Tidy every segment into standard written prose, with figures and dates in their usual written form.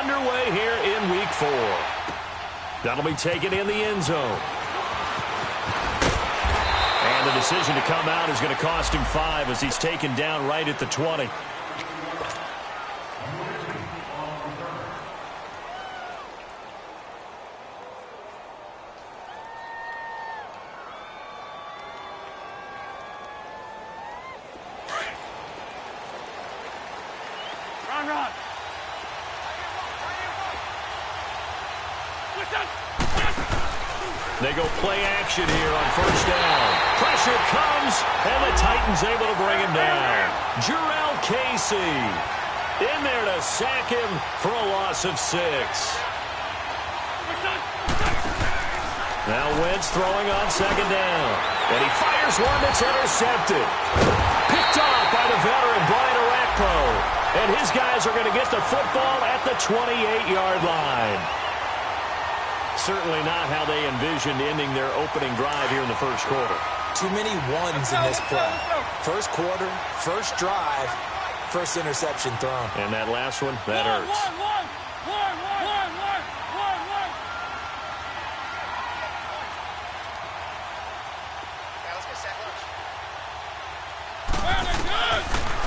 underway here in Week 4. That'll be taken in the end zone. And the decision to come out is going to cost him 5 as he's taken down right at the 20. They go play action here on first down. Pressure comes, and the Titans able to bring him down. Jarrell Casey in there to sack him for a loss of 6. Now Wentz throwing on second down. And he fires one that's intercepted. Picked off by the veteran Brian Orakpo. And his guys are going to get the football at the 28-yard line. Certainly not how they envisioned ending their opening drive here in the first quarter. Too many ones in this play. First quarter, first drive, first interception thrown. And that last one, that hurts.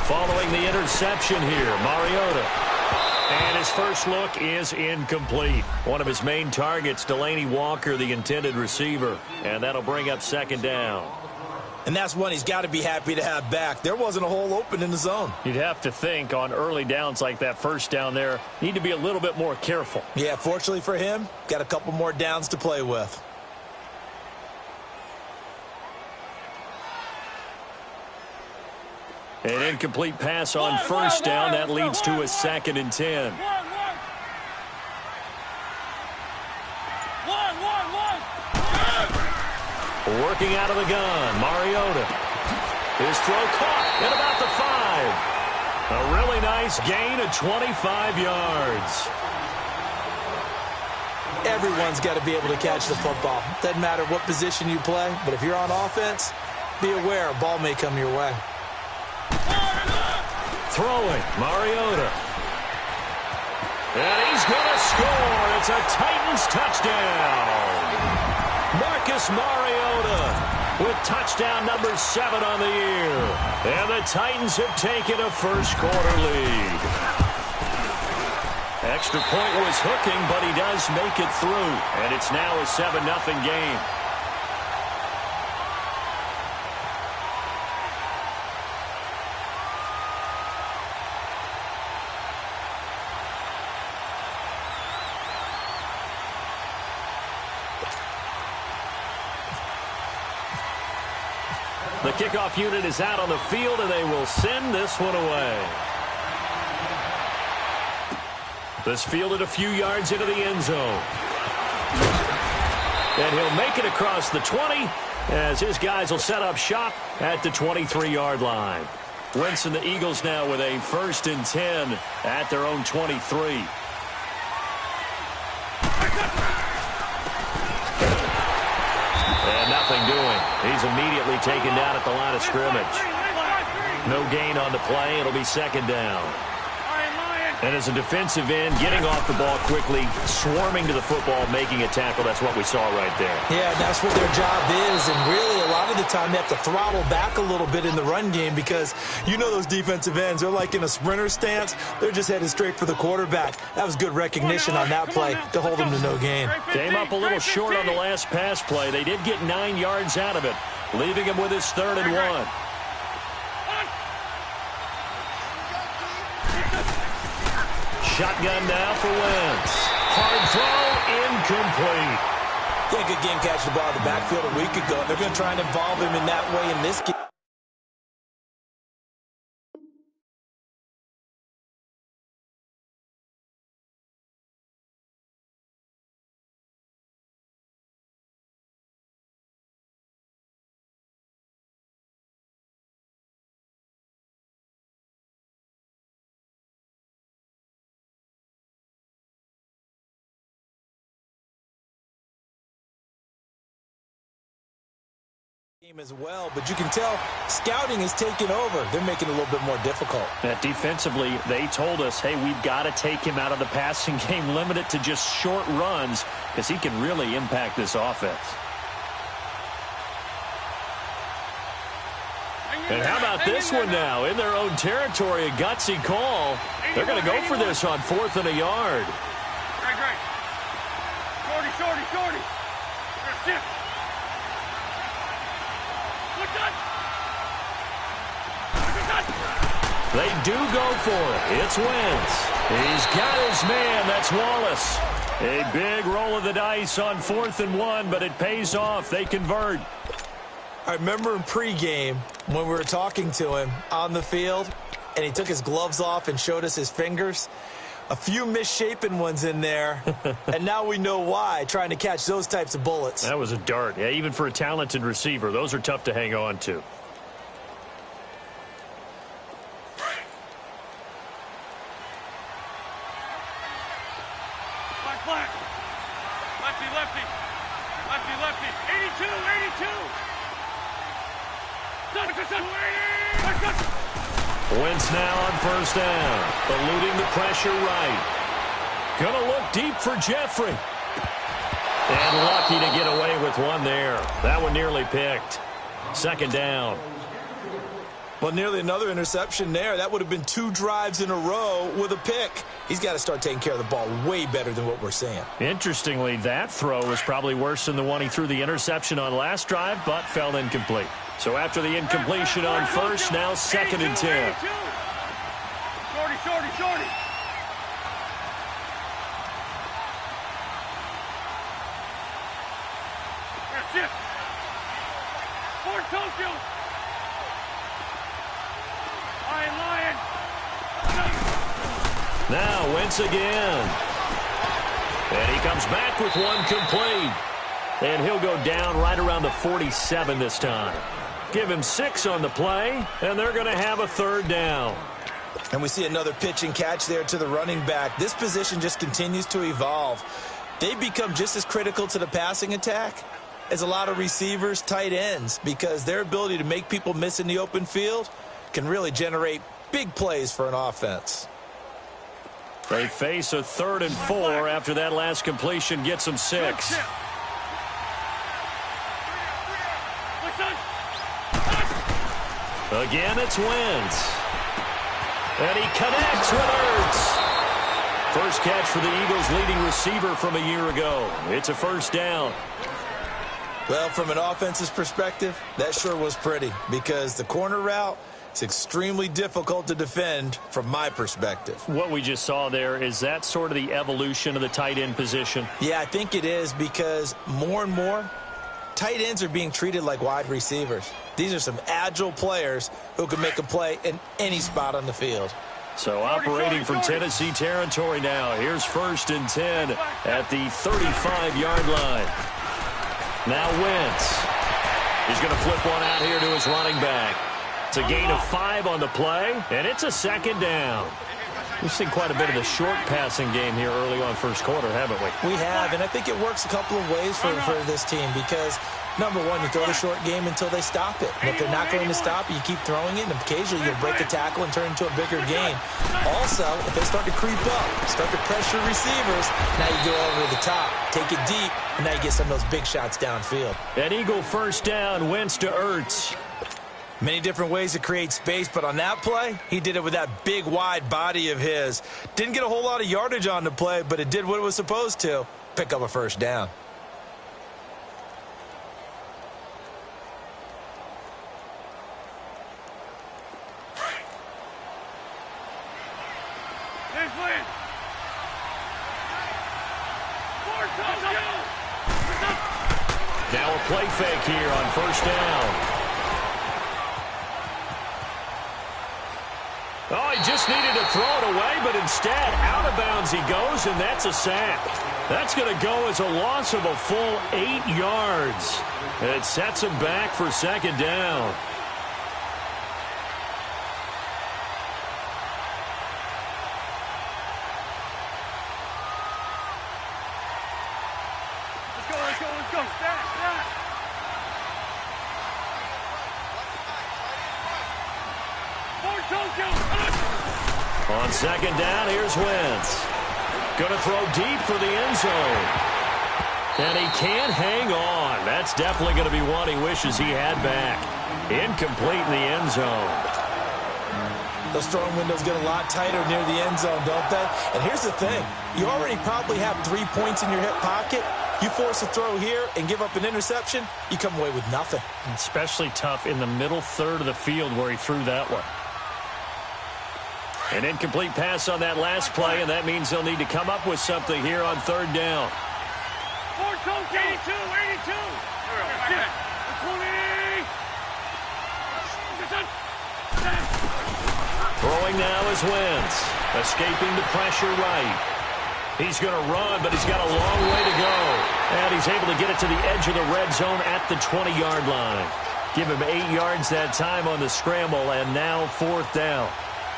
Following the interception here, Mariota. And his first look is incomplete. One of his main targets, Delaney Walker, the intended receiver. And that'll bring up second down. And that's one he's got to be happy to have back. There wasn't a hole open in the zone. You'd have to think on early downs like that first down there, need to be a little bit more careful. Yeah, fortunately for him, got a couple more downs to play with. An incomplete pass on first down. That leads to a 2nd and 10. Working out of the gun, Mariota. His throw caught at about the 5. A really nice gain of 25 yards. Everyone's got to be able to catch the football. Doesn't matter what position you play, but if you're on offense, be aware a ball may come your way. Throwing, Mariota. And he's going to score. It's a Titans touchdown. Marcus Mariota with touchdown number 7 on the year. And the Titans have taken a first quarter lead. Extra point was hooking, but he does make it through. And it's now a 7-0 game. The kickoff unit is out on the field, and they will send this one away. This fielded a few yards into the end zone. And he'll make it across the 20 as his guys will set up shop at the 23-yard line. Wentz and the Eagles now with a 1st and 10 at their own 23. And nothing doing. He's immediately taken down at the line of scrimmage. No gain on the play. It'll be 2nd down. And as a defensive end, getting off the ball quickly, swarming to the football, making a tackle, that's what we saw right there. Yeah, that's what their job is. And really, a lot of the time, they have to throttle back a little bit in the run game because you know those defensive ends, they're like in a sprinter stance. They're just headed straight for the quarterback. That was good recognition on that play to hold them to no gain. Came up a little short on the last pass play. They did get 9 yards out of it, leaving him with his 3rd and 1. Shotgun now for Wentz. Hard throw, incomplete. Think again, catch the ball in the backfield a week ago. They're going to try and involve him in that way in this game. As well, but you can tell scouting is taking over. They're making it a little bit more difficult. Defensively, they told us, hey, we've got to take him out of the passing game, limit it to just short runs, because he can really impact this offense. And how about this one now? In their own territory, a gutsy call. They're going to go for this on 4th and a yard. Great. Shorty. Shift. They do go for it. It's Wentz. He's got his man. That's Wallace. A big roll of the dice on 4th and 1, but it pays off. They convert. I remember in pregame when we were talking to him on the field, and he took his gloves off and showed us his fingers. A few misshapen ones in there, and now we know why, trying to catch those types of bullets. That was a dart. Yeah, even for a talented receiver, those are tough to hang on to. Black. Lefty. 82. Wentz now on 1st down. Eluding the pressure right. Gonna look deep for Jeffrey. And lucky to get away with one there. That one nearly picked. 2nd down. Well, nearly another interception there. That would have been 2 drives in a row with a pick. He's got to start taking care of the ball way better than what we're seeing. Interestingly, that throw was probably worse than the one he threw the interception on last drive, but fell incomplete. So after the incompletion on 1st, now 2nd and 10. Shorty. Shift. Fort Tokyo. Lion. Now Wentz again. And he comes back with one complete. And he'll go down right around the 47 this time. Give him 6 on the play, and they're going to have a 3rd down. And we see another pitch and catch there to the running back. This position just continues to evolve. They become just as critical to the passing attack as a lot of receivers, tight ends, because their ability to make people miss in the open field can really generate big plays for an offense. They face a 3rd and 4 after that last completion gets them 6. Again, it's Wentz. And he connects with Ertz. First catch for the Eagles' leading receiver from a year ago. It's a 1st down. Well, from an offense's perspective, that sure was pretty, because the corner route is extremely difficult to defend from my perspective. What we just saw there, is that sort of the evolution of the tight end position? Yeah, I think it is, because more and more, tight ends are being treated like wide receivers. These are some agile players who can make a play in any spot on the field. So operating from Tennessee territory now. Here's 1st and 10 at the 35-yard line. Now Wentz. He's going to flip one out here to his running back. It's a gain of 5 on the play, and it's a 2nd down. We've seen quite a bit of the short passing game here early on 1st quarter, haven't we? We have, and I think it works a couple of ways for this team, because number one, you throw the short game until they stop it. And if they're not going to stop it, you keep throwing it, and occasionally you'll break a tackle and turn it into a bigger gain. Also, if they start to creep up, start to pressure receivers, now you go over the top, take it deep, and now you get some of those big shots downfield. An Eagle 1st down, Wentz to Ertz. Many different ways to create space, but on that play, he did it with that big, wide body of his. Didn't get a whole lot of yardage on the play, but it did what it was supposed to, pick up a 1st down. Now a play fake here on 1st down. Oh, he just needed to throw it away, but instead, out of bounds he goes, and that's a sack. That's going to go as a loss of a full 8 yards. It sets him back for 2nd down. Let's go. On second down, here's Wentz. Going to throw deep for the end zone. And he can't hang on. That's definitely going to be one he wishes he had back. Incomplete in the end zone. Those throwing windows get a lot tighter near the end zone, don't they? And here's the thing. You already probably have 3 points in your hip pocket. You force a throw here and give up an interception, you come away with nothing. Especially tough in the middle third of the field where he threw that one. An incomplete pass on that last play, and that means they'll need to come up with something here on third down. 82, 82. 20. Throwing now is Wentz. Escaping the pressure right. He's going to run, but he's got a long way to go. And he's able to get it to the edge of the red zone at the 20-yard line. Give him 8 yards that time on the scramble, and now fourth down.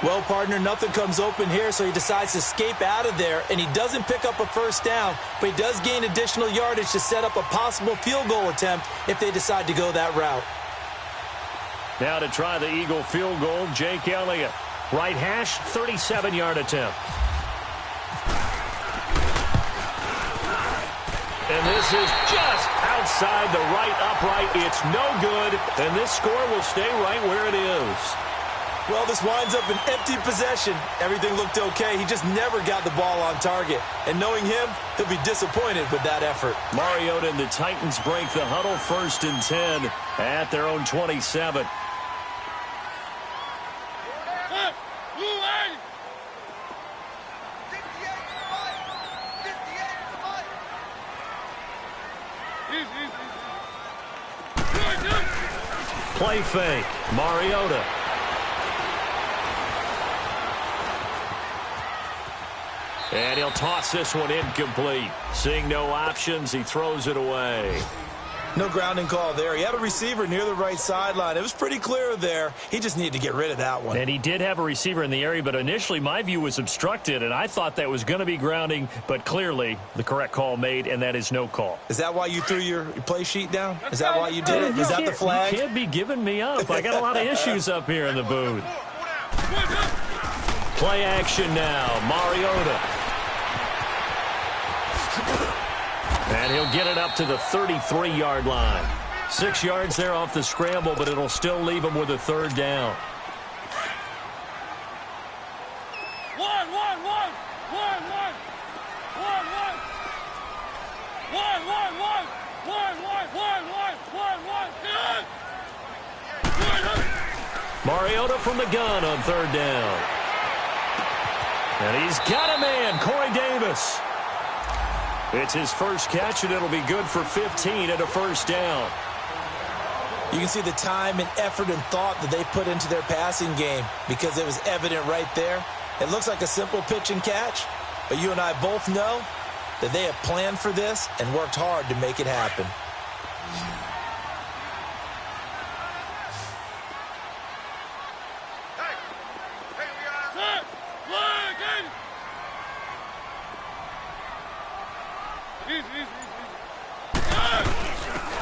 Well, partner, nothing comes open here, so he decides to escape out of there, and he doesn't pick up a first down, but he does gain additional yardage to set up a possible field goal attempt if they decide to go that route. Now to try the Eagle field goal, Jake Elliott. Right hash, 37-yard attempt. And this is just outside the right upright. It's no good, and this score will stay right where it is. Well, this winds up an empty possession. Everything looked okay. He just never got the ball on target. And knowing him, he'll be disappointed with that effort. Mariota and the Titans break the huddle, 1st and 10 at their own 27. Play fake. Mariota. And he'll toss this one incomplete. Seeing no options, he throws it away. No grounding call there. He had a receiver near the right sideline. It was pretty clear there. He just needed to get rid of that one. And he did have a receiver in the area, but initially my view was obstructed, and I thought that was going to be grounding, but clearly the correct call made, and that is no call. Is that why you threw your play sheet down? Is that why you did it? Is that the flag? You can't be giving me up. I got a lot of issues up here in the booth. Play action now. Mariota. And he'll get it up to the 33-yard line. 6 yards there off the scramble, but it'll still leave him with a third down. Mariota from the gun on third down. And he's got a man, Corey Davis. It's his first catch, and it'll be good for 15 at a first down. You can see the time and effort and thought that they put into their passing game because it was evident right there. It looks like a simple pitch and catch, but you and I both know that they have planned for this and worked hard to make it happen.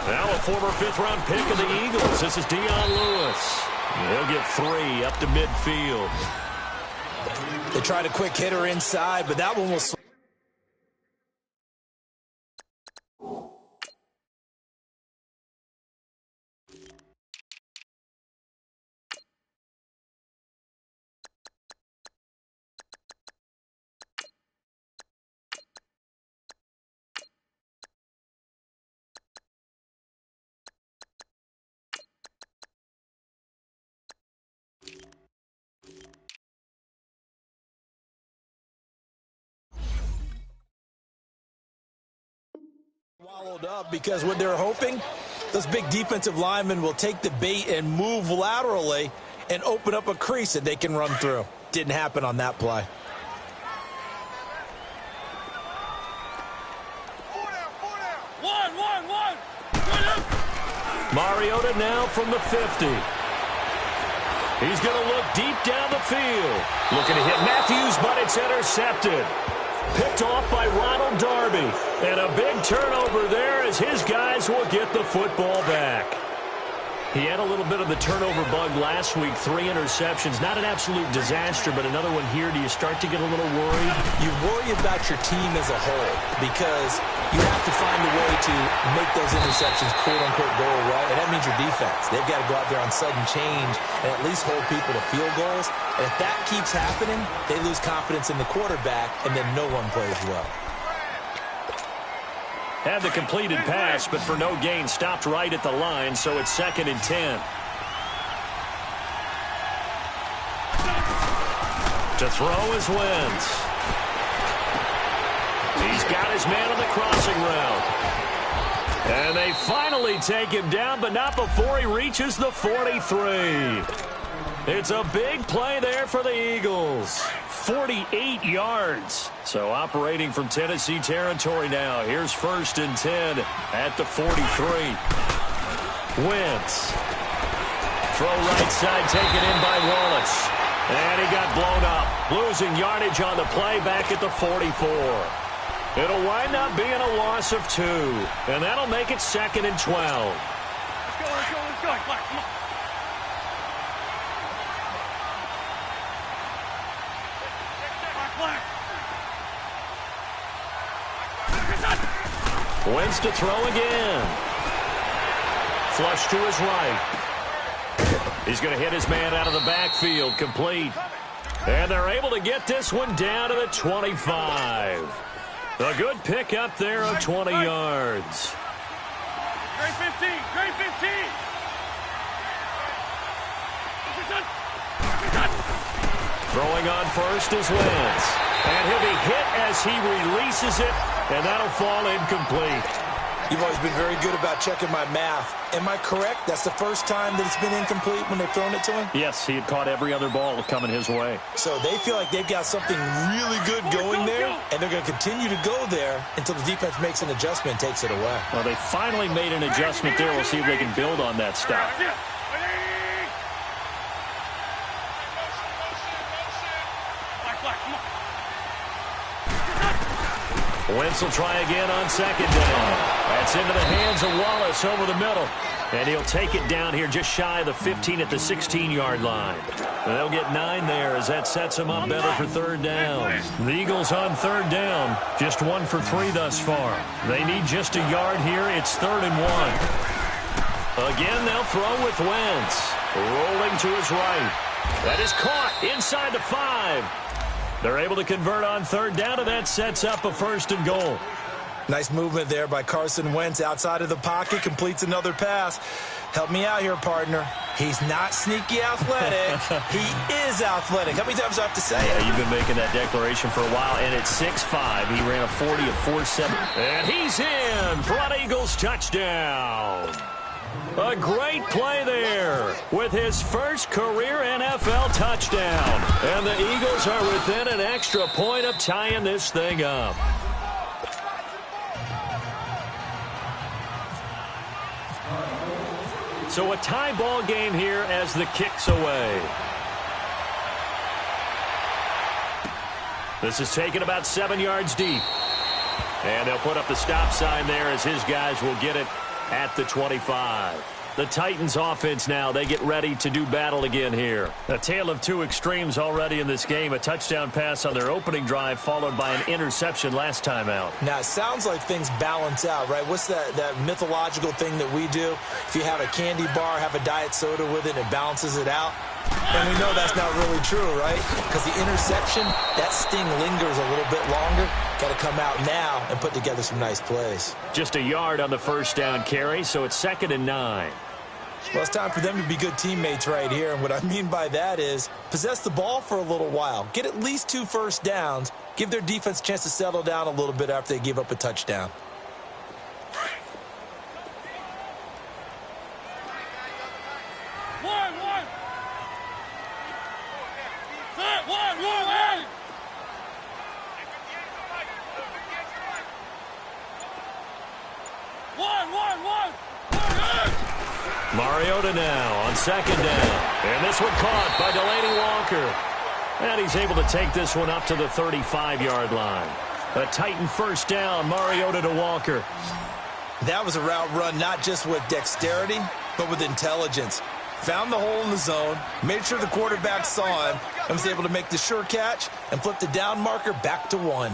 Now a former 5th-round pick of the Eagles. This is Dion Lewis. He'll get 3 up to midfield. They tried a quick hitter inside, but that one will swing. Wallowed up because what they're hoping, those big defensive linemen will take the bait and move laterally and open up a crease that they can run through. Didn't happen on that play. Mariota now from the 50. He's going to look deep down the field. Looking to hit Matthews, but it's intercepted. Picked off by Ronald Darby. And a big turnover there as his guys will get the football back. He had a little bit of the turnover bug last week, 3 interceptions. Not an absolute disaster, but another one here. Do you start to get a little worried? You worry about your team as a whole because you have to find a way to make those interceptions, quote-unquote, go away, and that means your defense. They've got to go out there on sudden change and at least hold people to field goals. And if that keeps happening, they lose confidence in the quarterback, and then no one plays well. Had the completed pass, but for no gain, stopped right at the line, so it's 2nd and 10. To throw is Wentz. He's got his man on the crossing route. And they finally take him down, but not before he reaches the 43. It's a big play there for the Eagles. 48 yards. So operating from Tennessee territory now. Here's 1st and 10 at the 43. Wentz. Throw right side taken in by Wallace. And he got blown up. Losing yardage on the play back at the 44. It'll wind up being a loss of 2. And that'll make it 2nd and 12. Let's go, let's go, let's go. Come on. Wentz to throw again. Flush to his right. He's going to hit his man out of the backfield. Complete. And they're able to get this one down to the 25. A good pick up there of 20 yards. Great 15. Great 15. Throwing on first is Wentz. And he'll be hit as he releases it, and that'll fall incomplete. You've always been very good about checking my math. Am I correct? That's the first time that it's been incomplete when they've thrown it to him? Yes, he had caught every other ball coming his way. So they feel like they've got something really good going there, and they're going to continue to go there until the defense makes an adjustment and takes it away. Well, they finally made an adjustment there. We'll see if they can build on that stuff. Wentz will try again on 2nd down. That's into the hands of Wallace over the middle. And he'll take it down here just shy of the 15 at the 16-yard line. And they'll get 9 there as that sets them up better for 3rd down. The Eagles on 3rd down. Just 1 for 3 thus far. They need just a yard here. It's 3rd and 1. Again, they'll throw with Wentz. Rolling to his right. That is caught inside the 5. They're able to convert on 3rd down, and that sets up a 1st and goal. Nice movement there by Carson Wentz outside of the pocket, completes another pass. Help me out here, partner. He's not sneaky athletic. He is athletic. How many times do I have to say it? Yeah, you've been making that declaration for a while, and at 6'5", he ran a 40 of 4.7. And he's in for an Eagles touchdown. A great play there with his first career NFL touchdown. And the Eagles are within an extra point of tying this thing up. So a tie ball game here as the kick's away. This is taken about 7 yards deep. And they'll put up the stop sign there as his guys will get it at the 25. The Titans offense now, they get ready to do battle again here. A tale of 2 extremes already in this game. A touchdown pass on their opening drive followed by an interception last time out. Now, it sounds like things balance out, right? What's that mythological thing that we do? If you have a candy bar, have a diet soda with it, it balances it out. And we know that's not really true, right? Because the interception, that sting lingers a little bit longer. Got to come out now and put together some nice plays. Just a yard on the 1st down carry, so it's 2nd and 9. Well, it's time for them to be good teammates right here. And what I mean by that is possess the ball for a little while. Get at least 2 first downs. Give their defense a chance to settle down a little bit after they give up a touchdown. Mariota now on 2nd down. And this one caught by Delaney Walker. And he's able to take this one up to the 35-yard line. A Titan 1st down, Mariota to Walker. That was a route run not just with dexterity, but with intelligence. Found the hole in the zone, made sure the quarterback saw him, and was able to make the sure catch and flip the down marker back to 1. 1.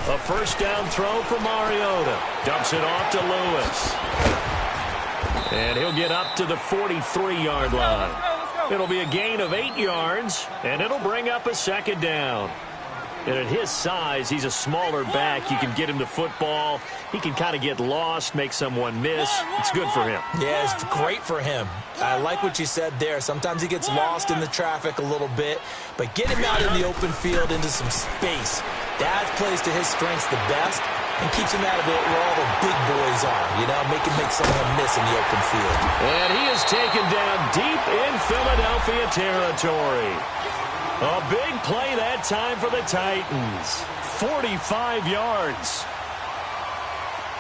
A first down throw for Mariota. Dumps it off to Lewis. And he'll get up to the 43-yard line. It'll be a gain of 8 yards, and it'll bring up a second down. And at his size, he's a smaller back. You can get him the football. He can kind of get lost, make someone miss. It's good for him. Yeah, it's great for him. I like what you said there. Sometimes he gets lost in the traffic a little bit, but get him out in the open field into some space. That plays to his strengths the best and keeps him out of it where all the big boys are, make someone miss in the open field. And he is taken down deep in Philadelphia territory. A big play that time for the Titans. 45 yards.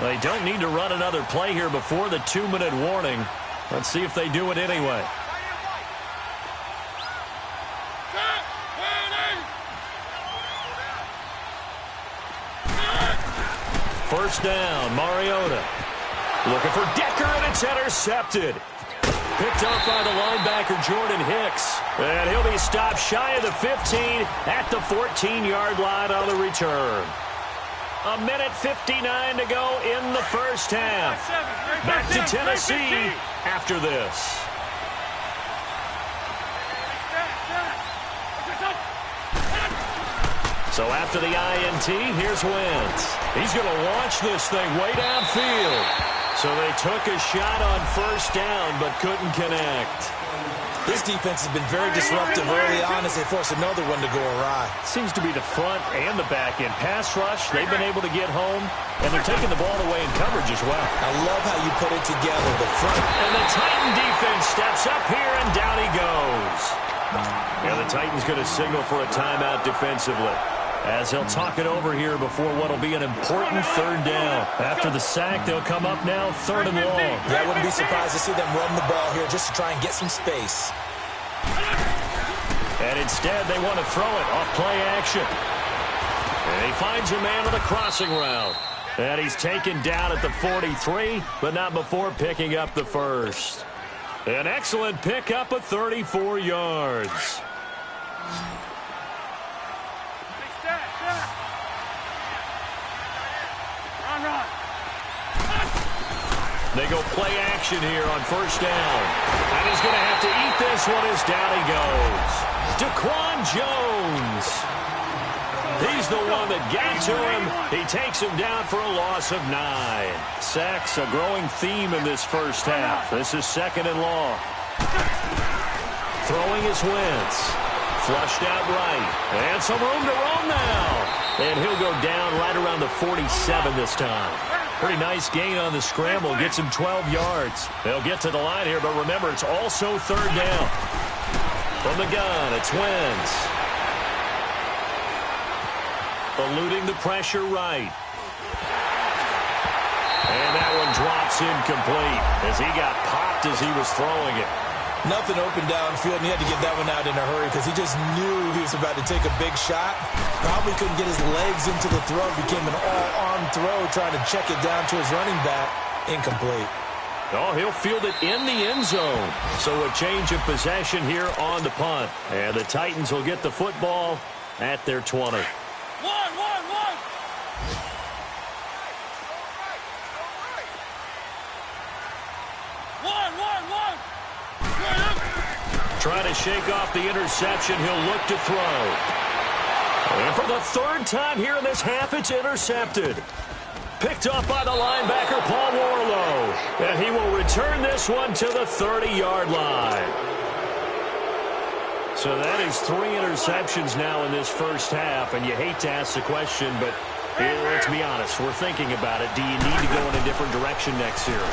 They don't need to run another play here before the 2-minute warning. Let's see if they do it anyway. First down, Mariota. Looking for Decker, and it's intercepted. Picked up by the linebacker, Jordan Hicks. And he'll be stopped shy of the 15 at the 14-yard line on the return. 1:59 to go in the first half. Back to Tennessee after this. So after the INT, here's Wentz. He's going to launch this thing way downfield. So they took a shot on first down, but couldn't connect. This defense has been very disruptive early on as they force another one to go awry. Seems to be the front and the back end. Pass rush, they've been able to get home, and they're taking the ball away in coverage as well. I love how you put it together. The front. And the Titan defense steps up here, and down he goes. Yeah, the Titans going to signal for a timeout defensively, as they'll talk it over here before what will be an important third down. After the sack, they'll come up now 3rd and long. Yeah, I wouldn't be surprised to see them run the ball here just to try and get some space. And instead, they want to throw it off play action. And he finds a man on the crossing route. And he's taken down at the 43, but not before picking up the first. An excellent pickup of 34 yards. They go play action here on first down. And he's going to have to eat this one as down he goes. Daquan Jones. He's the one that got to him. He takes him down for a loss of 9. Sacks, a growing theme in this first half. This is 2nd and long. Throwing his Wentz. Flushed out right. And some room to roam now. And he'll go down right around the 47 this time. Pretty nice gain on the scramble. Gets him 12 yards. They'll get to the line here, but remember, it's also 3rd down. From the gun, it's Wentz. Eluding the pressure right. And that one drops incomplete as he got popped as he was throwing it. Nothing open downfield, and he had to get that one out in a hurry because he just knew he was about to take a big shot. Probably couldn't get his legs into the throw. Became an all-arm throw trying to check it down to his running back. Incomplete. Oh, he'll field it in the end zone. So a change of possession here on the punt. And the Titans will get the football at their 20. Trying to shake off the interception. He'll look to throw. And for the 3rd time here in this half, it's intercepted. Picked off by the linebacker, Paul Warlow. And he will return this one to the 30-yard line. So that is 3 interceptions now in this first half. And you hate to ask the question, but let's be honest. We're thinking about it. Do you need to go in a different direction next series?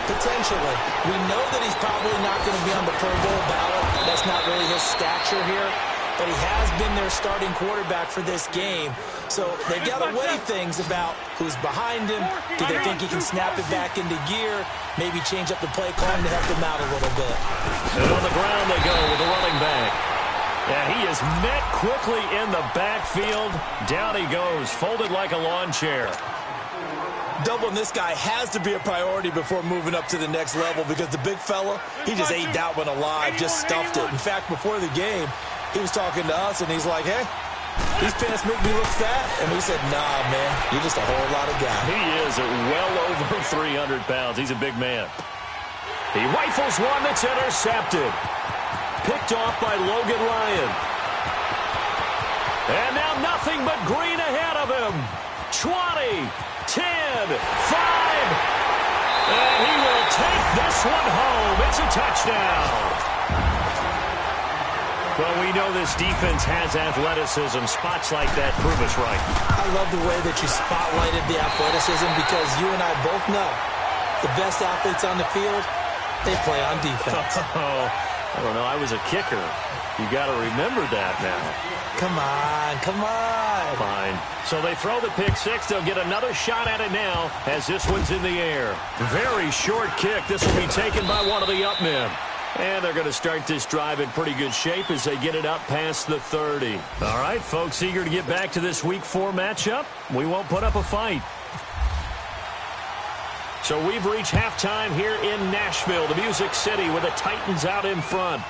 Potentially. We know that he's probably not going to be on the Pro Bowl ballot. That's not really his stature here. But he has been their starting quarterback for this game. So they got to weigh things about who's behind him. Do they think he can snap it back into gear? Maybe change up the play calling to help him out a little bit. And on the ground they go with the running back. And he is met quickly in the backfield. Down he goes, folded like a lawn chair. Doubling this guy has to be a priority before moving up to the next level because the big fella, he just ate that one alive, just stuffed it. In fact, before the game, he was talking to us, and he's like, hey, these pants make me look fat. And we said, nah, man, you're just a whole lot of guy. He is at well over 300 pounds. He's a big man. He rifles one that's intercepted. Picked off by Logan Ryan. And now nothing but green ahead of him. 20, 10, 5. And he will take this one home. It's a touchdown. Well, we know this defense has athleticism. Spots like that prove us right. I love the way that you spotlighted the athleticism because you and I both know the best athletes on the field, they play on defense. I don't know. I was a kicker. You got to remember that now. Come on, come on. Fine. So they throw the pick six. They'll get another shot at it now as this one's in the air. Very short kick. This will be taken by one of the up men. And they're going to start this drive in pretty good shape as they get it up past the 30. All right, folks, eager to get back to this Week 4 matchup. We won't put up a fight. So we've reached halftime here in Nashville, the Music City, with the Titans out in front.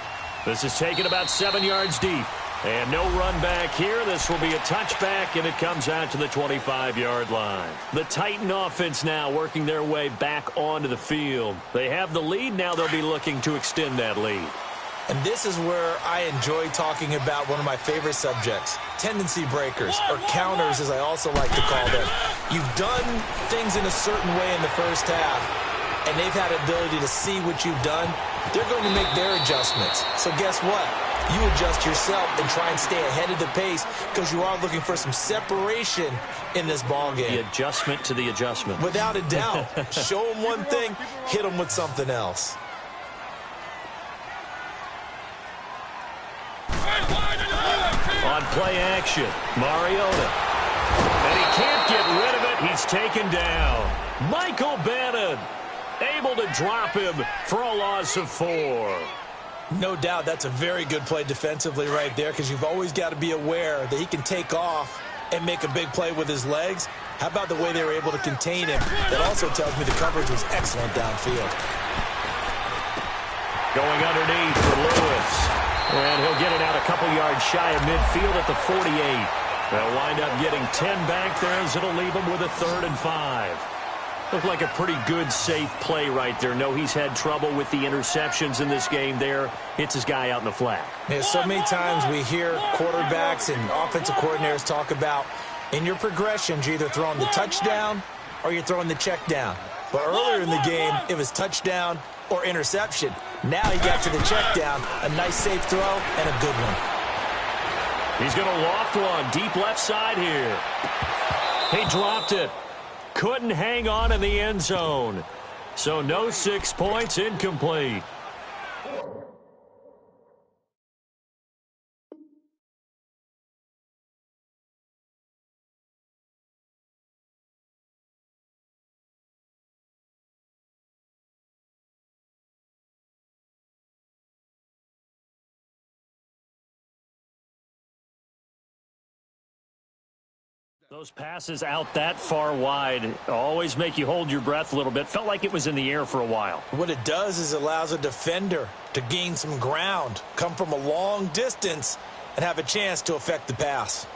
This is taken about 7 yards deep. And no run back here. This will be a touchback, and it comes out to the 25-yard line. The Titan offense now working their way back onto the field. They have the lead. Now they'll be looking to extend that lead. And this is where I enjoy talking about one of my favorite subjects, tendency breakers, or counters as I also like to call them. You've done things in a certain way in the first half, and they've had the ability to see what you've done. They're going to make their adjustments. So guess what? You adjust yourself and try and stay ahead of the pace because you are looking for some separation in this ball game. The adjustment to the adjustment. Without a doubt. Show them one thing, hit them with something else. On play action, Mariota. And he can't get rid of it. He's taken down. Michael Bannon able to drop him for a loss of 4. No doubt that's a very good play defensively right there because you've always got to be aware that he can take off and make a big play with his legs. How about the way they were able to contain him? That also tells me the coverage was excellent downfield. Going underneath for Lewis. And he'll get it out a couple yards shy of midfield at the 48. They'll wind up getting 10 back there as it'll leave him with a 3rd and 5. Looked like a pretty good, safe play right there. No, he's had trouble with the interceptions in this game there. Hits his guy out in the flat. Yeah, so many times we hear quarterbacks and offensive coordinators talk about in your progressions, you're either throwing the touchdown or you're throwing the check down. But earlier in the game, it was touchdown or interception. Now he got to the check down, a nice safe throw, and a good one. He's going to loft one deep left side here. He dropped it. Couldn't hang on in the end zone. So no 6 points, incomplete. Those passes out that far wide always make you hold your breath a little bit. Felt like it was in the air for a while. What it does is it allows a defender to gain some ground, come from a long distance, and have a chance to affect the pass.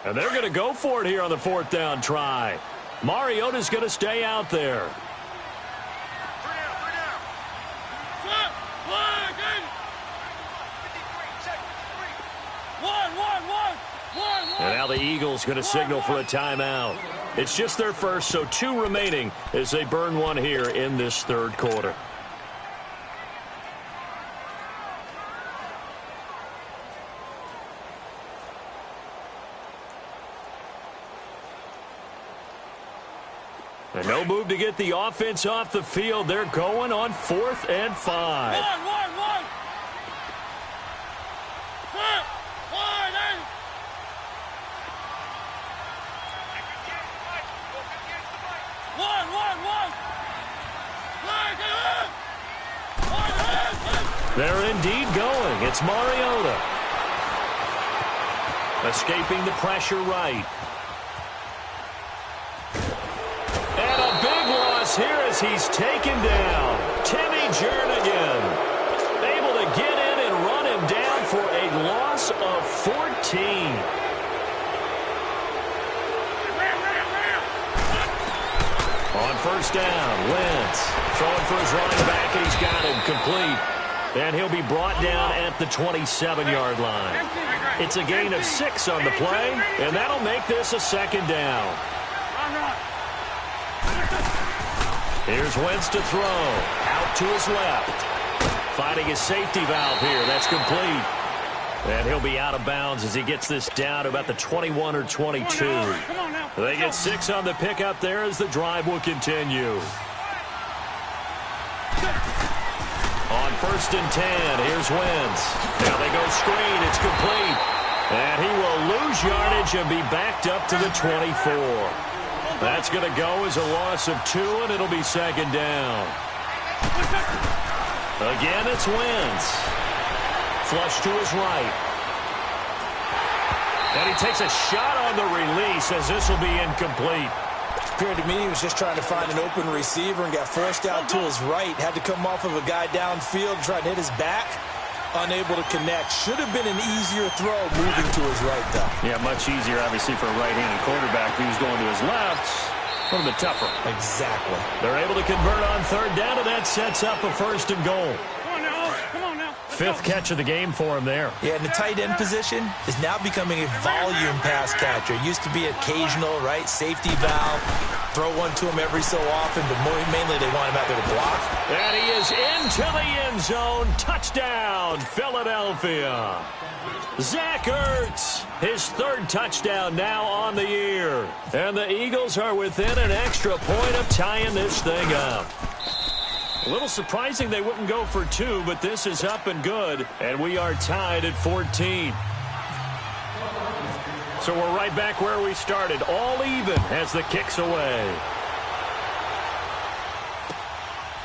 And they're going to go for it here on the 4th down try. Mariota's going to stay out there. And now the Eagles going to signal for a timeout. It's just their first, so 2 remaining as they burn one here in this 3rd quarter. And no move to get the offense off the field. They're going on 4th and 5. They're indeed going. It's Mariota. Escaping the pressure right. And a big loss here as he's taken down. Timmy Jernigan able to get in and run him down for a loss of 14. On first down, Wentz throwing for his running back, and he's got him complete. And he'll be brought down at the 27-yard line. It's a gain of 6 on the play, and that'll make this a second down. Here's Wentz to throw. Out to his left. Finding his safety valve here. That's complete. And he'll be out of bounds as he gets this down to about the 21 or 22. They get 6 on the pickup there as the drive will continue. On first and 10, here's Wentz. Now they go screen. It's complete. And he will lose yardage and be backed up to the 24. That's going to go as a loss of 2, and it'll be second down. Again, it's Wentz. Flush to his right. And he takes a shot on the release as this will be incomplete. Appeared to me he was just trying to find an open receiver and got forced out to his right. Had to come off of a guy downfield, try to hit his back. Unable to connect. Should have been an easier throw moving to his right, though. Yeah, much easier, obviously, for a right-handed quarterback. If he was going to his left, a little bit tougher. Exactly. They're able to convert on third down, and that sets up a first and goal. Come on now. 5th catch of the game for him there. Yeah, and the tight end position is now becoming a volume pass catcher. It used to be occasional, right? Safety valve. Throw one to him every so often, but mainly they want him out there to block. And he is into the end zone. Touchdown, Philadelphia. Zach Ertz, his 3rd touchdown now on the year. And the Eagles are within an extra point of tying this thing up. A little surprising they wouldn't go for 2, but this is up and good, and we are tied at 14. So we're right back where we started, all even as the kick's away.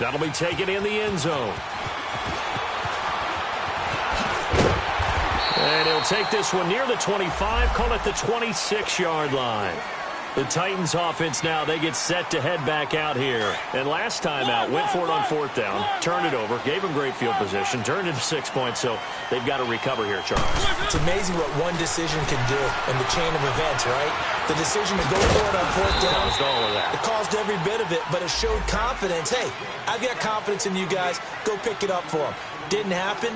That'll be taken in the end zone. And he'll take this one near the 25, call it the 26-yard line. The Titans offense now, they get set to head back out here. And last time out, went for it on 4th down, turned it over, gave them great field position, turned it to 6 points, so they've got to recover here, Charles. It's amazing what one decision can do in the chain of events, right? The decision to go for it on 4th down. Caused all of that. It caused every bit of it, but it showed confidence. Hey, I've got confidence in you guys. Go pick it up for them. Didn't happen.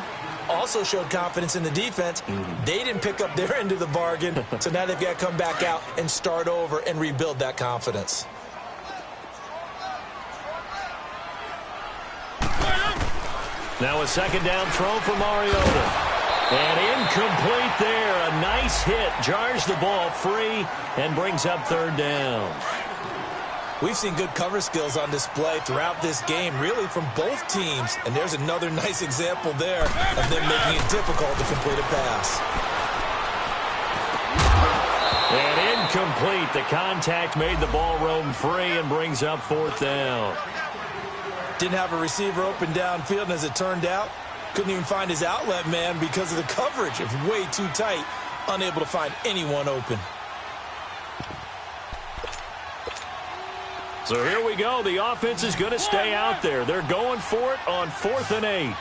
Also showed confidence in the defense. They didn't pick up their end of the bargain, so now they've got to come back out and start over and rebuild that confidence. Now a second down throw for Mariota. And incomplete there. A nice hit. Jars the ball free and brings up 3rd down. We've seen good cover skills on display throughout this game, really from both teams. And there's another nice example there of them making it difficult to complete a pass. And incomplete. The contact made the ball roam free and brings up 4th down. Didn't have a receiver open downfield, and as it turned out, couldn't even find his outlet man because of the coverage. It was way too tight, unable to find anyone open. So here we go. The offense is going to stay out there. They're going for it on 4th and 8.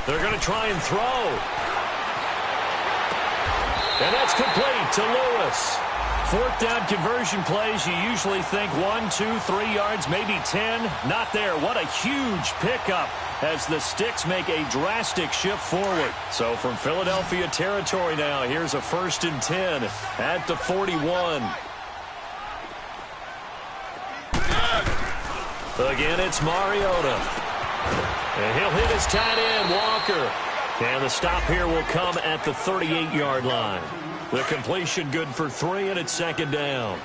They're going to try and throw. And that's complete to Lewis. 4th down conversion plays, you usually think 1, 2, 3 yards, maybe 10. Not there. What a huge pickup as the Sticks make a drastic shift forward. So from Philadelphia territory now, here's a 1st and 10 at the 41. Again, it's Mariota. And he'll hit his tight end, Walker. And the stop here will come at the 38-yard line. The completion good for 3, and it's 2nd down.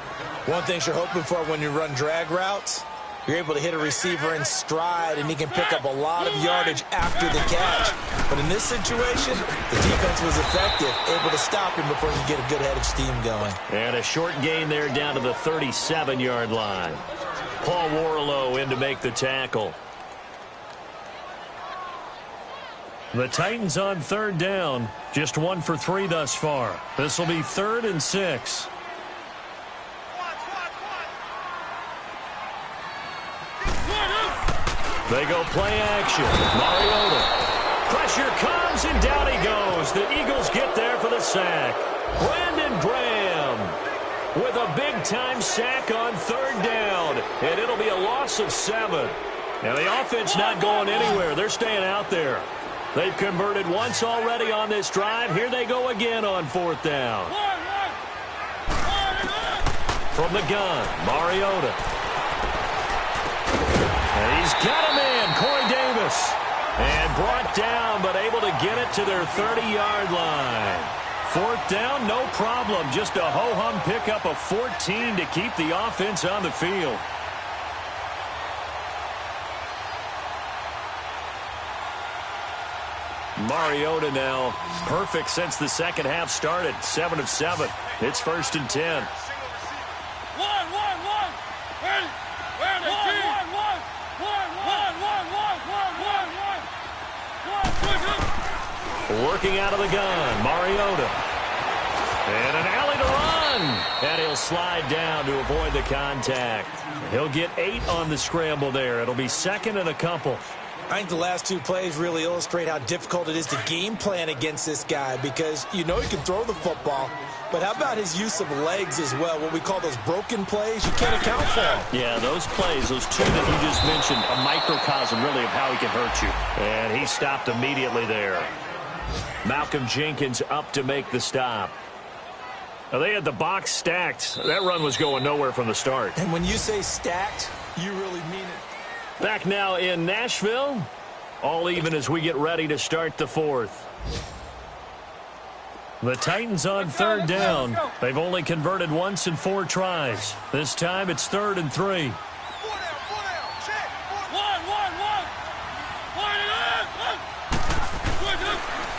One thing you're hoping for when you run drag routes, You're able to hit a receiver in stride, and he can pick up a lot of yardage after the catch. But in this situation, the defense was effective, able to stop him before he could get a good head of steam going. And a short gain there down to the 37-yard line. Paul Warlow in to make the tackle. The Titans on third down. Just 1 for 3 thus far. This will be 3rd and 6. They go play action. Mariota. Pressure comes, and down he goes. The Eagles get there for the sack. Brandon Graham with a big-time sack on 3rd down. And it'll be a loss of 7. Now, the offense not going anywhere. They're staying out there. They've converted once already on this drive. Here they go again on 4th down. From the gun, Mariota. And he's got a man, Corey Davis. And brought down, but able to get it to their 30-yard line. 4th down, no problem. Just a ho-hum pickup of 14 to keep the offense on the field. Mariota now perfect since the second half started. 7 of 7. It's 1st and 10. Working out of the gun, Mariota. And an alley to run. And he'll slide down to avoid the contact. He'll get 8 on the scramble there. It'll be 2nd and a couple. I think the last 2 plays really illustrate how difficult it is to game plan against this guy, because you know he can throw the football, but how about his use of legs as well? What we call those broken plays, you can't account for them. Yeah, those plays, those 2 that you just mentioned, a microcosm really of how he can hurt you. And he stopped immediately there. Malcolm Jenkins up to make the stop. Now, they had the box stacked. That run was going nowhere from the start. And when you say stacked, you really mean it. Back now in Nashville. All even as we get ready to start the 4th. The Titans on 3rd down. They've only converted once in 4 tries. This time it's 3rd and 3.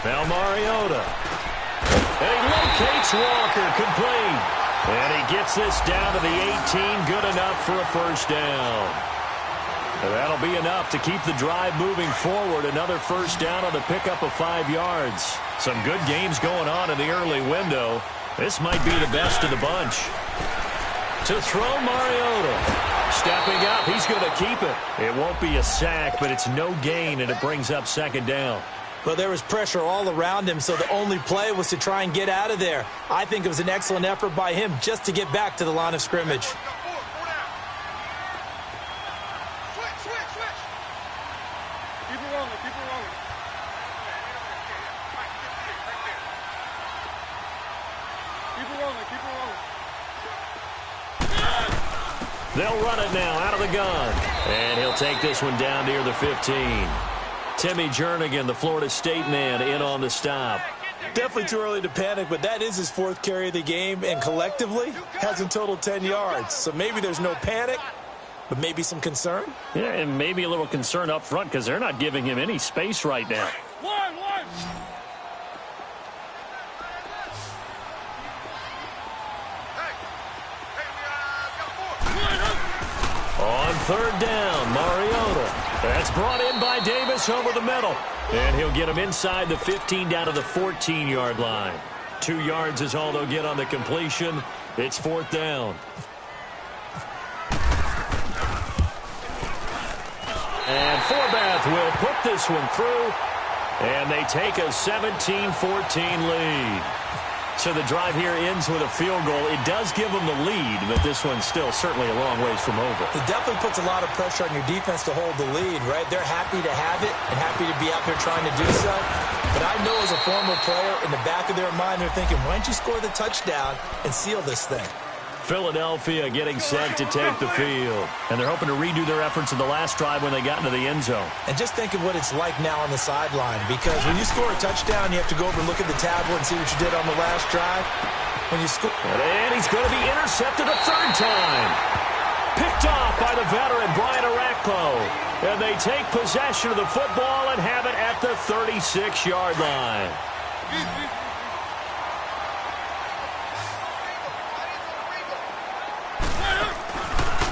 Now Mariota. And he locates Walker, complete. And he gets this down to the 18, good enough for a 1st down. And that'll be enough to keep the drive moving forward. Another 1st down on the pickup of 5 yards. Some good games going on in the early window. This might be the best of the bunch. To throw, Mariota. Stepping up, he's going to keep it. It won't be a sack, but it's no gain, and it brings up 2nd down. Well, there was pressure all around him, so the only play was to try and get out of there. I think it was an excellent effort by him just to get back to the line of scrimmage. They'll run it now out of the gun. And he'll take this one down near the 15. Timmy Jernigan, the Florida State man, in on the stop. Definitely too early to panic, but that is his 4th carry of the game, and collectively has in total 10 yards. So maybe there's no panic, but maybe some concern. Yeah, and maybe a little concern up front because they're not giving him any space right now. On 3rd down, Mariota. That's brought in by Davis over the middle. And he'll get him inside the 15 down to the 14-yard line. 2 yards is all they'll get on the completion. It's 4th down. And Forbath will put this one through. And they take a 17-14 lead. So the drive here ends with a field goal. It does give them the lead, but this one's still certainly a long ways from over. It definitely puts a lot of pressure on your defense to hold the lead, right? They're happy to have it and happy to be out there trying to do so. But I know as a former player, in the back of their mind, they're thinking, why don't you score the touchdown and seal this thing? Philadelphia getting set to take the field. And they're hoping to redo their efforts in the last drive when they got into the end zone. And just think of what it's like now on the sideline, because when you score a touchdown, you have to go over and look at the tablet and see what you did on the last drive. When you score... And he's going to be intercepted a 3rd time. Picked off by the veteran Brian Arakpo. And they take possession of the football and have it at the 36-yard line.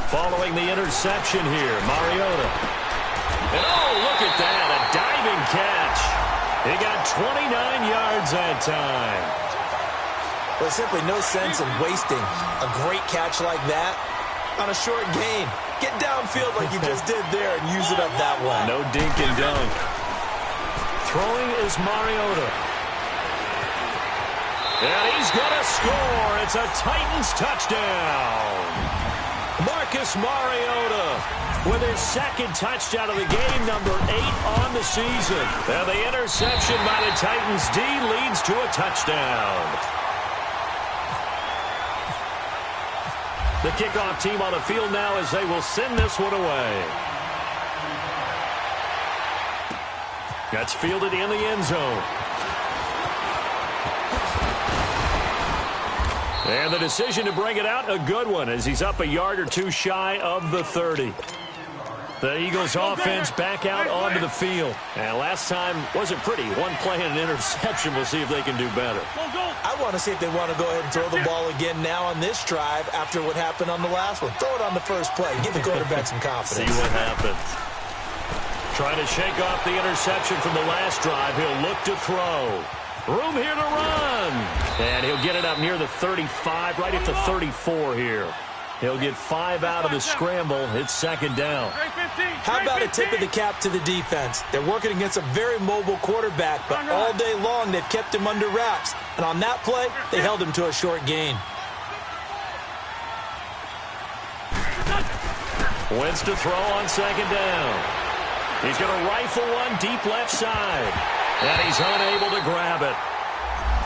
Following the interception here, Mariota. And oh, look at that, a diving catch. He got 29 yards that time. There's simply no sense in wasting a great catch like that on a short gain. Get downfield like you just did there and use it up that way. No dink and dunk. Throwing is Mariota. And he's going to score. It's a Titans touchdown. Marcus Mariota with his second touchdown of the game, number 8 on the season. And the interception by the Titans D leads to a touchdown. The kickoff team on the field now as they will send this one away. That's fielded in the end zone. And the decision to bring it out, a good one, as he's up a yard or two shy of the 30. The Eagles offense back out onto the field. And last time wasn't pretty. One play and an interception. We'll see if they can do better. I want to see if they want to go ahead and throw the ball again now on this drive after what happened on the last one. Throw it on the first play. Give the quarterback some confidence. See what happens. Trying to shake off the interception from the last drive. He'll look to throw. Room here to run. And he'll get it up near the 35, right at the 34 here. He'll get 5 out of the scramble. It's second down. How about a tip of the cap to the defense? They're working against a very mobile quarterback, but all day long they've kept him under wraps. And on that play, they held him to a short gain. Wentz to throw on second down. He's going to rifle one deep left side. And he's unable to grab it.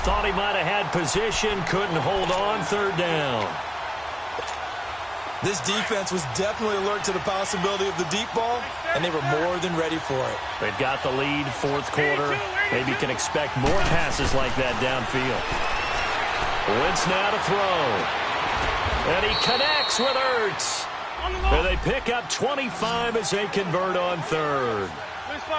Thought he might have had position, couldn't hold on, third down. This defense was definitely alert to the possibility of the deep ball, and they were more than ready for it. They've got the lead, fourth quarter. Maybe can expect more passes like that downfield. Wentz now to throw. And he connects with Ertz. And they pick up 25 as they convert on third.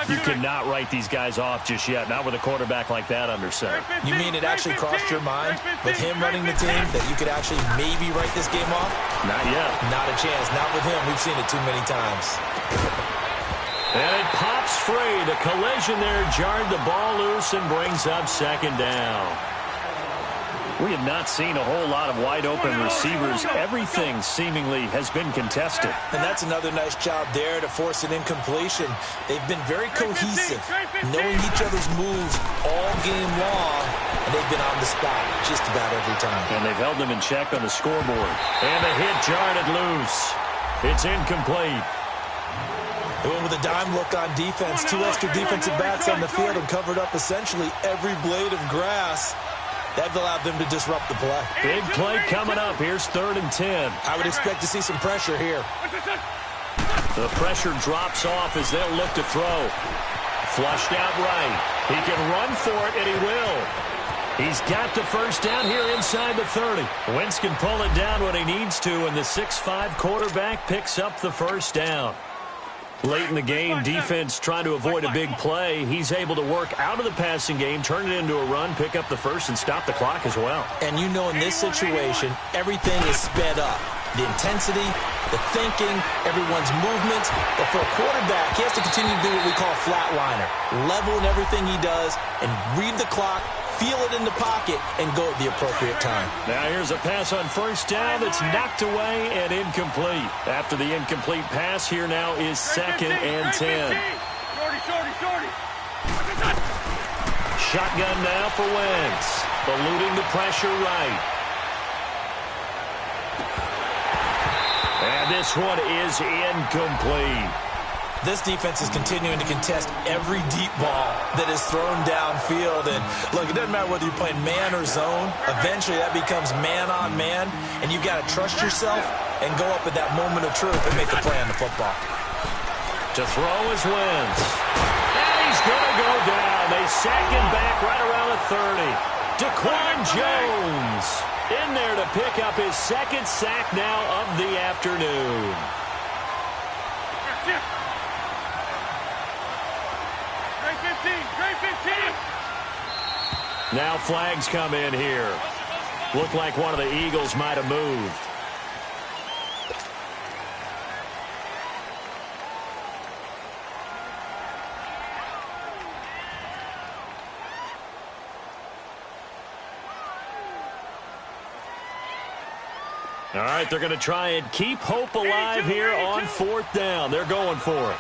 You cannot write these guys off just yet, not with a quarterback like that under center. You mean it actually crossed your mind with him running the team that you could actually maybe write this game off? Not yet. Not a chance. Not with him. We've seen it too many times. And it pops free. The collision there jarred the ball loose and brings up second down. We have not seen a whole lot of wide-open receivers. Everything seemingly has been contested. And that's another nice job there to force an incompletion. They've been very cohesive, knowing each other's moves all game long, and they've been on the spot just about every time. And they've held them in check on the scoreboard. And the hit jarred it loose. It's incomplete. They went with a dime look on defense. 2 extra defensive backs on the field and covered up essentially every blade of grass. That allowed them to disrupt the play. Big play coming up. Here's 3rd and 10. I would expect to see some pressure here. The pressure drops off as they'll look to throw. Flushed out right. He can run for it, and he will. He's got the first down here inside the 30. Wentz can pull it down when he needs to, and the 6'5" quarterback picks up the first down. Late in the game, defense trying to avoid a big play. He's able to work out of the passing game, turn it into a run, pick up the first, and stop the clock as well. And you know in this situation, everything is sped up. The intensity, the thinking, everyone's movements. But for a quarterback, he has to continue to do what we call flatliner. Level in everything he does and read the clock, feel it in the pocket, and go at the appropriate time. Now here's a pass on first down that's knocked away and incomplete. After the incomplete pass, here now is 2nd and 10. Shotgun now for Wentz. Eluding the pressure right. And this one is incomplete. This defense is continuing to contest every deep ball that is thrown downfield. And look, it doesn't matter whether you're playing man or zone. Eventually that becomes man on man. And you've got to trust yourself and go up at that moment of truth and make a play on the football. To throw is Wentz. And he's going to go down. They sack him back right around the 30. Daquan Jones in there to pick up his second sack now of the afternoon. Great 15. Now flags come in here. Looked like one of the Eagles might have moved. All right, they're going to try and keep hope alive here on fourth down. They're going for it.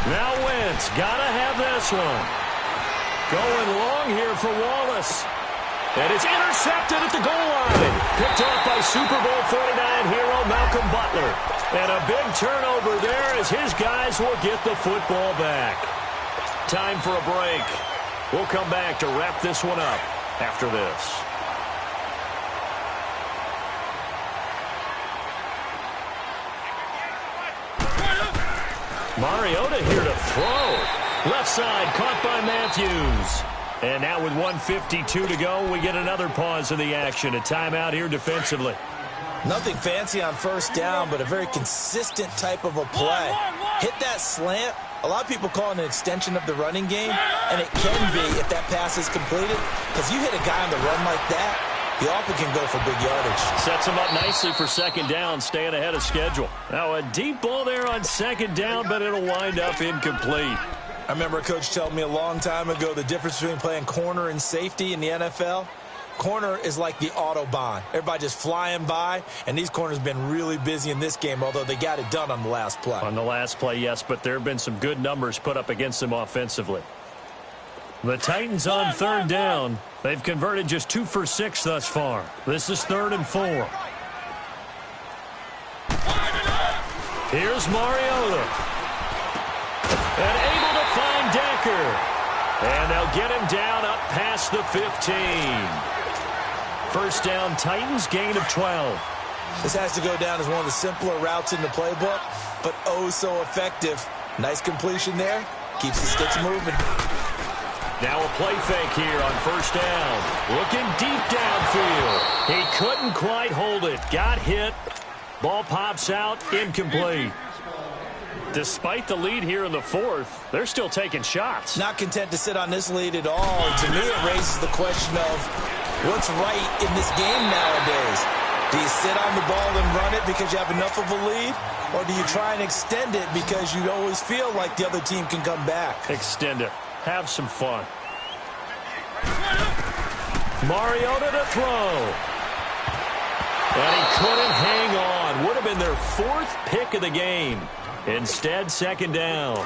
Now Wentz, gotta have this one. Going long here for Wallace. And it's intercepted at the goal line. Picked off by Super Bowl 49 hero Malcolm Butler. And a big turnover there as his guys will get the football back. Time for a break. We'll come back to wrap this one up after this. Mariota here to throw. Left side caught by Matthews. And now with 1:52 to go, we get another pause of the action. A timeout here defensively. Nothing fancy on first down, but a very consistent type of a play. Hit that slant. A lot of people call it an extension of the running game, and it can be if that pass is completed. Because you hit a guy on the run like that, he often can go for big yardage. Sets him up nicely for second down, staying ahead of schedule. Now a deep ball there on second down, but it'll wind up incomplete. I remember a coach telling me a long time ago the difference between playing corner and safety in the NFL. Corner is like the Autobahn. Everybody just flying by, and these corners have been really busy in this game, although they got it done on the last play. On the last play, yes, but there have been some good numbers put up against them offensively. The Titans on third down. They've converted just 2 for 6 thus far. This is 3rd and 4. Here's Mariota. And able to find Decker. And they'll get him down up past the 15. First down, Titans, gain of 12. This has to go down as one of the simpler routes in the playbook, but oh so effective. Nice completion there. Keeps the sticks moving. Now a play fake here on first down. Looking deep downfield. He couldn't quite hold it. Got hit. Ball pops out. Incomplete. Despite the lead here in the fourth, they're still taking shots. Not content to sit on this lead at all. To me, it raises the question of what's right in this game nowadays. Do you sit on the ball and run it because you have enough of a lead? Or do you try and extend it because you always feel like the other team can come back? Extend it. Have some fun. Mariota to throw. And he couldn't hang on. Would have been their 4th pick of the game. Instead, second down.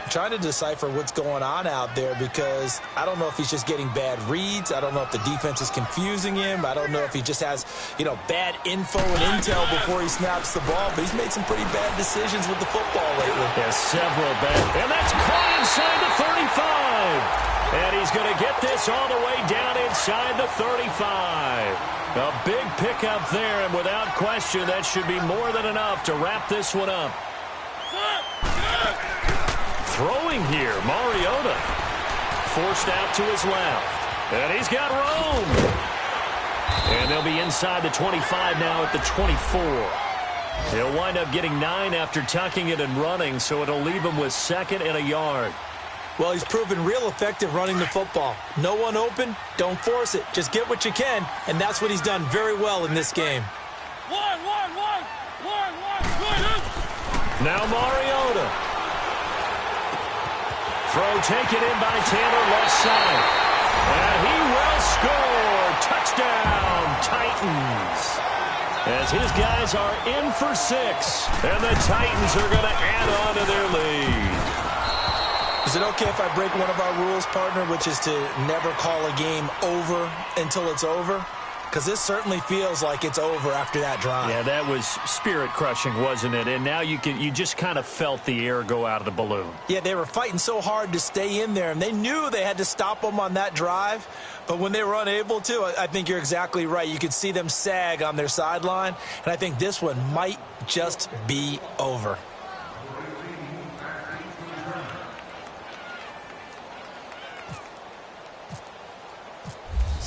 I'm trying to decipher what's going on out there because I don't know if he's just getting bad reads. I don't know if the defense is confusing him. I don't know if he just has, bad info and intel before he snaps the ball. But he's made some pretty bad decisions with the football lately. Yeah, several bad. And that's caught inside the 35. And he's going to get this all the way down inside the 35. A big pickup there, and without question, that should be more than enough to wrap this one up. Throwing here, Mariota. Forced out to his left. And he's got room. And they'll be inside the 25 now at the 24. He'll wind up getting 9 after tucking it and running, so it'll leave him with 2nd and a yard. Well, he's proven real effective running the football. No one open, don't force it. Just get what you can, and that's what he's done very well in this game. Now Mariota. Throw taken in by Taylor left side. And he will score. Touchdown, Titans. As his guys are in for 6. And the Titans are going to add on to their lead. Is it okay if I break one of our rules, partner, which is to never call a game over until it's over? Because this certainly feels like it's over after that drive. Yeah, that was spirit-crushing, wasn't it? And now you just kind of felt the air go out of the balloon. Yeah, they were fighting so hard to stay in there, and they knew they had to stop them on that drive. But when they were unable to, I think you're exactly right. You could see them sag on their sideline, and I think this one might just be over.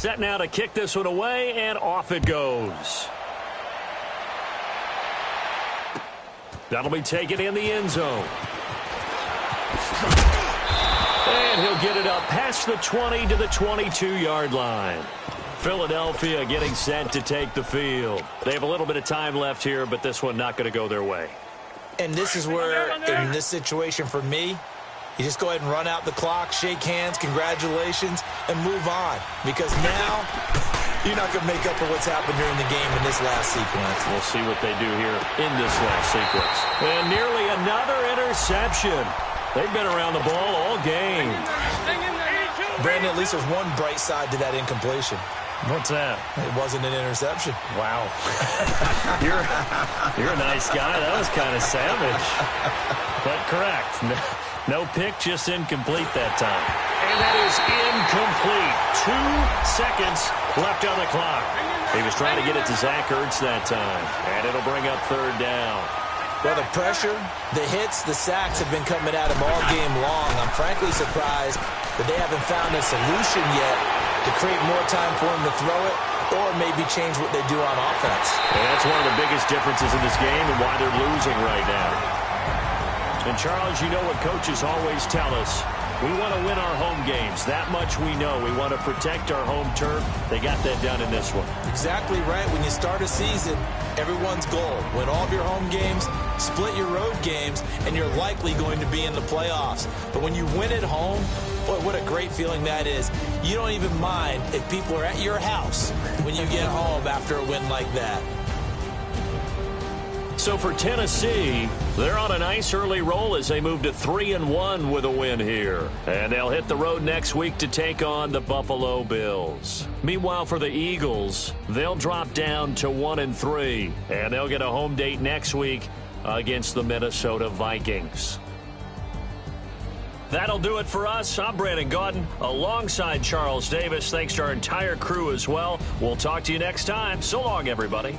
Set now to kick this one away, and off it goes. That'll be taken in the end zone. And he'll get it up past the 20 to the 22-yard line. Philadelphia getting set to take the field. They have a little bit of time left here, but this one not going to go their way. And this is where, in this situation for me, you just go ahead and run out the clock, shake hands, congratulations, and move on. Because now, you're not going to make up for what's happened during the game in this last sequence. We'll see what they do here in this last sequence. And nearly another interception. They've been around the ball all game. Brandon, at least there's one bright side to that incompletion. What's that? It wasn't an interception. Wow. You're a nice guy. That was kind of savage. But correct. No pick, just incomplete that time. And that is incomplete. 2 seconds left on the clock. He was trying to get it to Zach Ertz that time. And it'll bring up 3rd down. Well, the pressure, the hits, the sacks have been coming at him all game long. I'm frankly surprised that they haven't found a solution yet to create more time for him to throw it or maybe change what they do on offense. And that's one of the biggest differences in this game and why they're losing right now. And, Charles, you know what coaches always tell us. We want to win our home games. That much we know. We want to protect our home turf. They got that done in this one. Exactly right. When you start a season, everyone's goal: win all of your home games, split your road games, and you're likely going to be in the playoffs. But when you win at home, boy, what a great feeling that is. You don't even mind if people are at your house when you get home after a win like that. So for Tennessee, they're on a nice early roll as they move to 3-1 with a win here. And they'll hit the road next week to take on the Buffalo Bills. Meanwhile, for the Eagles, they'll drop down to 1-3. And they'll get a home date next week against the Minnesota Vikings. That'll do it for us. I'm Brandon Gaudin alongside Charles Davis. Thanks to our entire crew as well. We'll talk to you next time. So long, everybody.